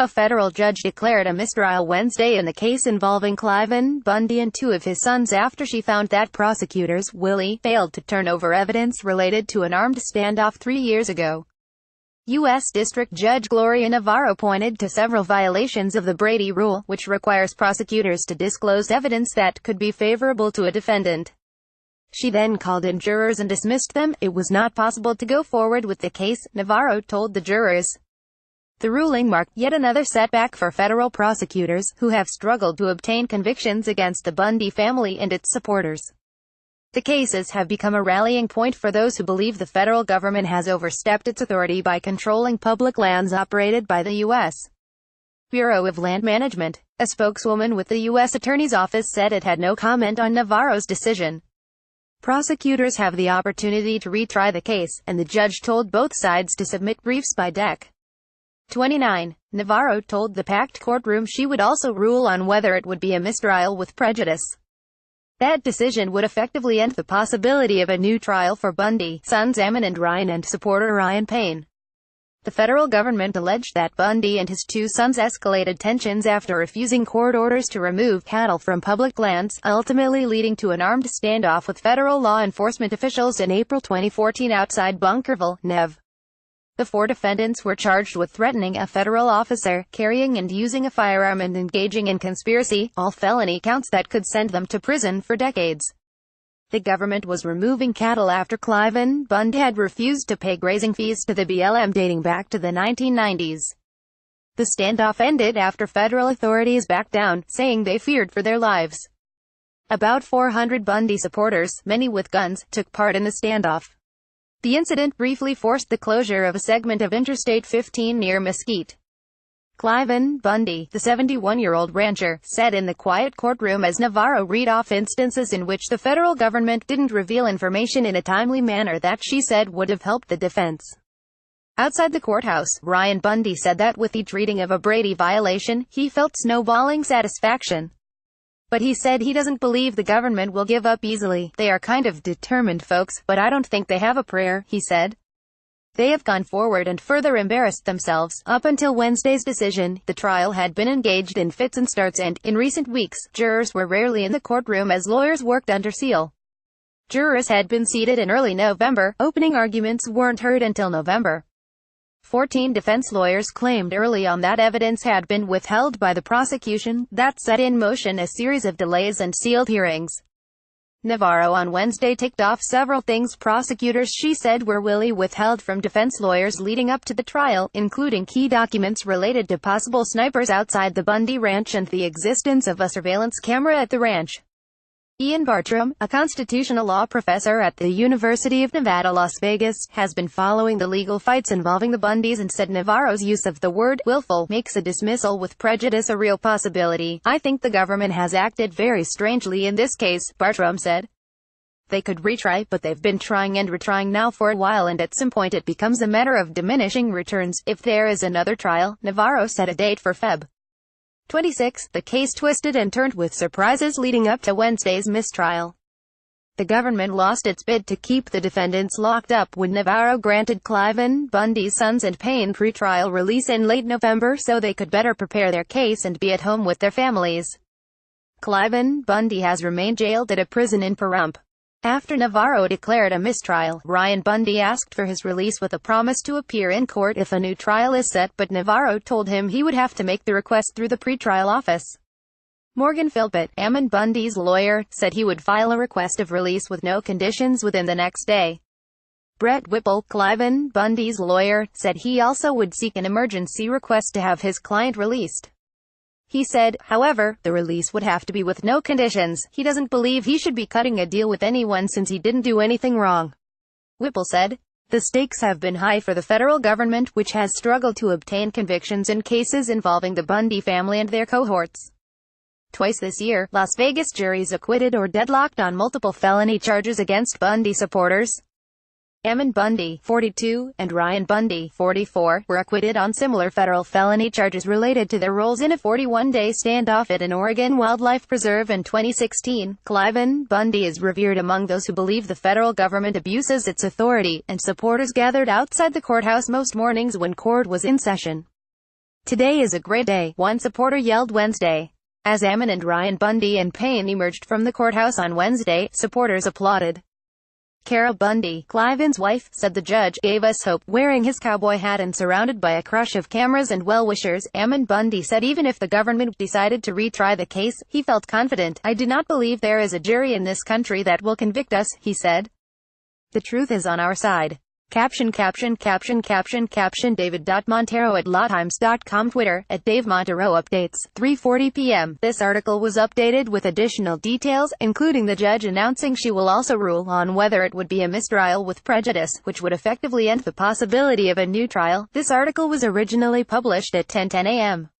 A federal judge declared a mistrial Wednesday in the case involving Cliven Bundy and two of his sons after she found that prosecutors, Willie, failed to turn over evidence related to an armed standoff 3 years ago. U.S. District Judge Gloria Navarro pointed to several violations of the Brady rule, which requires prosecutors to disclose evidence that could be favorable to a defendant. She then called in jurors and dismissed them. It was not possible to go forward with the case, Navarro told the jurors. The ruling marked yet another setback for federal prosecutors, who have struggled to obtain convictions against the Bundy family and its supporters. The cases have become a rallying point for those who believe the federal government has overstepped its authority by controlling public lands operated by the U.S. Bureau of Land Management. A spokeswoman with the U.S. Attorney's Office said it had no comment on Navarro's decision. Prosecutors have the opportunity to retry the case, and the judge told both sides to submit briefs by Dec. 29. Navarro told the packed courtroom she would also rule on whether it would be a mistrial with prejudice. That decision would effectively end the possibility of a new trial for Bundy, sons Ammon and Ryan, and supporter Ryan Payne. The federal government alleged that Bundy and his two sons escalated tensions after refusing court orders to remove cattle from public lands, ultimately leading to an armed standoff with federal law enforcement officials in April 2014 outside Bunkerville, Nev. The four defendants were charged with threatening a federal officer, carrying and using a firearm, and engaging in conspiracy, all felony counts that could send them to prison for decades. The government was removing cattle after Cliven Bundy had refused to pay grazing fees to the BLM dating back to the 1990s. The standoff ended after federal authorities backed down, saying they feared for their lives. About 400 Bundy supporters, many with guns, took part in the standoff. The incident briefly forced the closure of a segment of Interstate 15 near Mesquite. Cliven Bundy, the 71-year-old rancher, said in the quiet courtroom as Navarro read off instances in which the federal government didn't reveal information in a timely manner that she said would have helped the defense. Outside the courthouse, Ryan Bundy said that with each reading of a Brady violation, he felt snowballing satisfaction. But he said he doesn't believe the government will give up easily. They are kind of determined folks, but I don't think they have a prayer, he said. They have gone forward and further embarrassed themselves. Up until Wednesday's decision, the trial had been engaged in fits and starts and, in recent weeks, jurors were rarely in the courtroom as lawyers worked under seal. Jurors had been seated in early November. Opening arguments weren't heard until November. 14 defense lawyers claimed early on that evidence had been withheld by the prosecution. That set in motion a series of delays and sealed hearings. Navarro on Wednesday ticked off several things prosecutors she said were willy withheld from defense lawyers leading up to the trial, including key documents related to possible snipers outside the Bundy ranch and the existence of a surveillance camera at the ranch. Ian Bartram, a constitutional law professor at the University of Nevada, Las Vegas, has been following the legal fights involving the Bundys and said Navarro's use of the word willful makes a dismissal with prejudice a real possibility. I think the government has acted very strangely in this case, Bartram said. They could retry, but they've been trying and retrying now for a while, and at some point it becomes a matter of diminishing returns. If there is another trial, Navarro set a date for Feb. 26. The case twisted and turned with surprises leading up to Wednesday's mistrial. The government lost its bid to keep the defendants locked up when Navarro granted Cliven Bundy's sons and Payne pretrial release in late November so they could better prepare their case and be at home with their families. Cliven Bundy has remained jailed at a prison in Pahrump. After Navarro declared a mistrial, Ryan Bundy asked for his release with a promise to appear in court if a new trial is set, but Navarro told him he would have to make the request through the pretrial office. Morgan Philpott, Ammon Bundy's lawyer, said he would file a request of release with no conditions within the next day. Brett Whipple, Cliven Bundy's lawyer, said he also would seek an emergency request to have his client released. He said, however, the release would have to be with no conditions. He doesn't believe he should be cutting a deal with anyone since he didn't do anything wrong. Whipple said, the stakes have been high for the federal government, which has struggled to obtain convictions in cases involving the Bundy family and their cohorts. Twice this year, Las Vegas juries acquitted or deadlocked on multiple felony charges against Bundy supporters. Ammon Bundy, 42, and Ryan Bundy, 44, were acquitted on similar federal felony charges related to their roles in a 41-day standoff at an Oregon wildlife preserve in 2016. Cliven Bundy is revered among those who believe the federal government abuses its authority, and supporters gathered outside the courthouse most mornings when court was in session. "Today is a great day," one supporter yelled Wednesday. As Ammon and Ryan Bundy and Payne emerged from the courthouse on Wednesday, supporters applauded. Cara Bundy, Cliven's wife, said the judge gave us hope. Wearing his cowboy hat and surrounded by a crush of cameras and well-wishers, Ammon Bundy said even if the government decided to retry the case, he felt confident. "I do not believe there is a jury in this country that will convict us," he said. "The truth is on our side." Caption David.Montero at lawtimes.com. Twitter, at Dave Montero Updates, 3:40 p.m. This article was updated with additional details, including the judge announcing she will also rule on whether it would be a mistrial with prejudice, which would effectively end the possibility of a new trial. This article was originally published at 10:10 a.m.